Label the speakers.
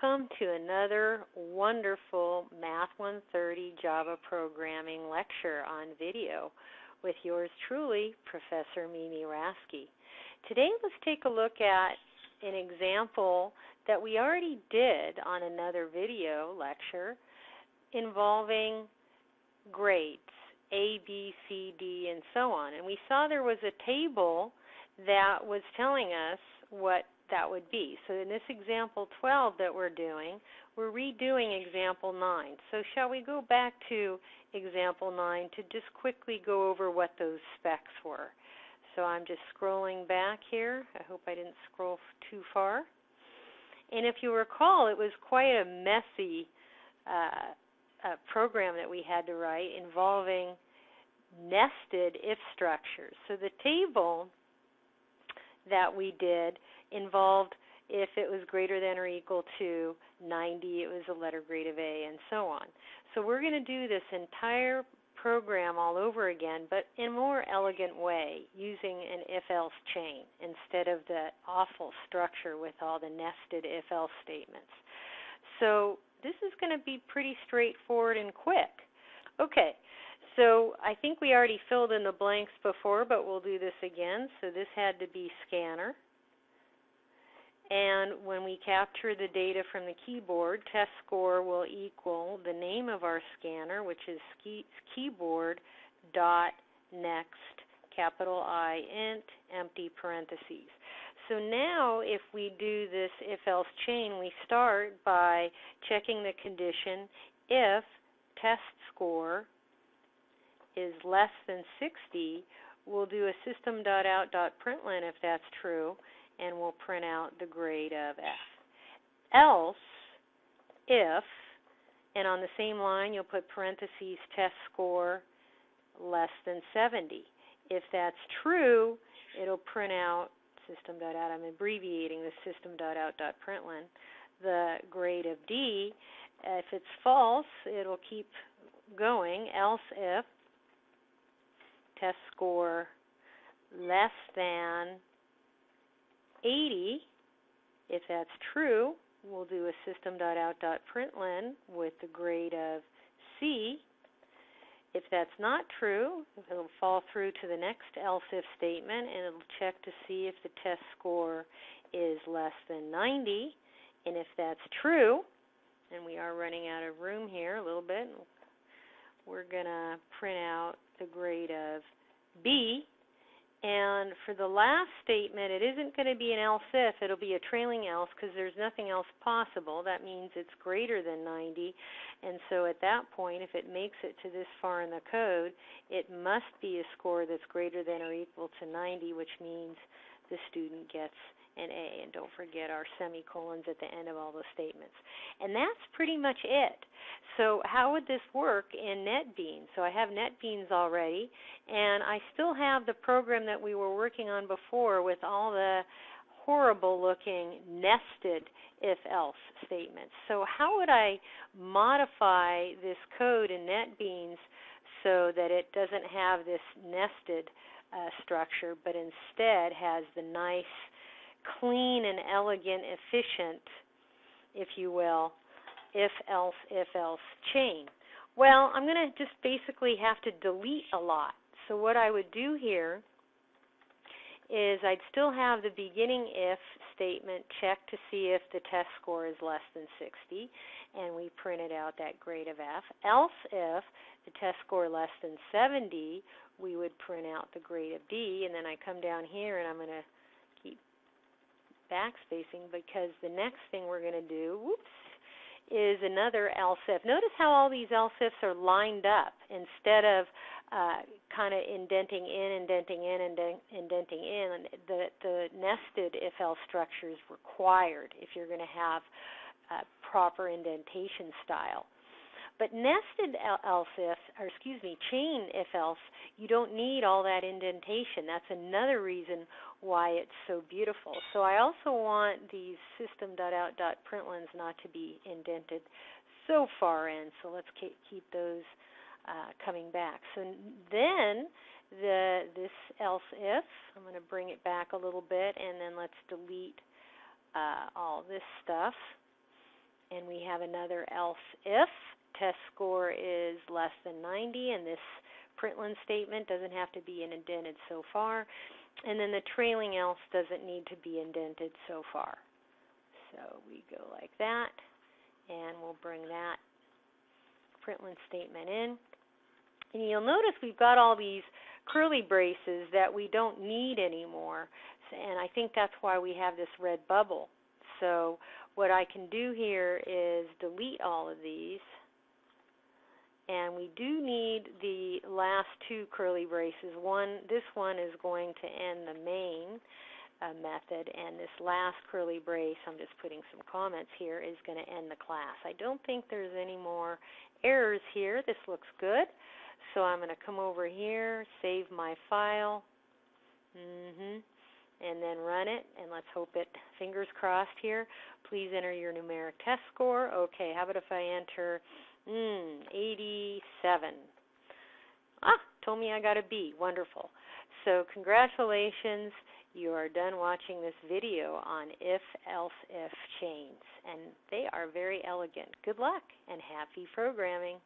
Speaker 1: welcome to another wonderful Math 130 Java programming lecture on video with yours truly, Professor Mimi Rasky. Today let's take a look at an example that we already did on another video lecture involving grades, A, B, C, D, and so on. And we saw there was a table that was telling us what that would be. So in this example 12 that we're doing, we're redoing example 9. So shall we go back to example 9 to just quickly go over what those specs were. So I'm just scrolling back here. I hope I didn't scroll too far. And if you recall, it was quite a messy program that we had to write involving nested if structures. So the table that we did involved if it was greater than or equal to 90, it was a letter grade of A, and so on. So we're going to do this entire program all over again, but in a more elegant way, using an if-else chain instead of the awful structure with all the nested if-else statements. So this is going to be pretty straightforward and quick. Okay, so I think we already filled in the blanks before, but we'll do this again. So this had to be scanner. And when we capture the data from the keyboard, test score will equal the name of our scanner, which is keyboard dot next, capital I, int, empty parentheses. So now if we do this if-else chain, we start by checking the condition if test score is less than 60, we'll do a system.out.println if that's true, and we'll print out the grade of F. Else, if, and on the same line you'll put parentheses test score less than 70. If that's true, it'll print out system.out, I'm abbreviating the system.out.println, the grade of D. If it's false, it'll keep going, else if test score less than 80, if that's true, we'll do a system.out.println with the grade of C. If that's not true, it'll fall through to the next else if statement, and it'll check to see if the test score is less than 90. And if that's true, and we are running out of room here a little bit, we're going to print out the grade of B. And for the last statement, it isn't going to be an else if, it'll be a trailing else because there's nothing else possible. That means it's greater than 90. And so at that point, if it makes it to this far in the code, it must be a score that's greater than or equal to 90, which means the student gets an A. And don't forget our semicolons at the end of all the statements. And that's pretty much it. So how would this work in NetBeans? So I have NetBeans already, and I still have the program that we were working on before with all the horrible-looking nested if-else statements. So how would I modify this code in NetBeans so that it doesn't have this nested structure, but instead has the nice, clean and elegant, efficient, if you will, if-else chain? Well, I'm going to just basically have to delete a lot. So what I would do here is I'd still have the beginning if statement check to see if the test score is less than 60, and we printed out that grade of F. Else if the test score less than 70, we would print out the grade of D, and then I come down here and I'm going to keep backspacing because the next thing we're going to do, is another else if. Notice how all these else ifs are lined up instead of kind of indenting in, indenting in, and indenting in. The nested if-else structure is required if you're going to have proper indentation style. But nested else if, or excuse me, chain if else, you don't need all that indentation. That's another reason why it's so beautiful. So I also want these system.out.printlns not to be indented so far in. So let's keep those coming back. So then this else if, I'm going to bring it back a little bit, and then let's delete all this stuff. And we have another else if. Test score is less than 90, and this println statement doesn't have to be indented so far. And then the trailing else doesn't need to be indented so far. So we go like that, and we'll bring that println statement in. And you'll notice we've got all these curly braces that we don't need anymore. And I think that's why we have this red bubble. So what I can do here is delete all of these. And we do need the last two curly braces. This one is going to end the main method, and this last curly brace, I'm just putting some comments here, is going to end the class. I don't think there's any more errors here. This looks good. So I'm going to come over here, save my file, and then run it. And let's hope it, fingers crossed here. Please enter your numeric test score. Okay, how about if I enter 87? Told me I got a B. Wonderful. So congratulations. You are done watching this video on if-else-if chains. And they are very elegant. Good luck and happy programming.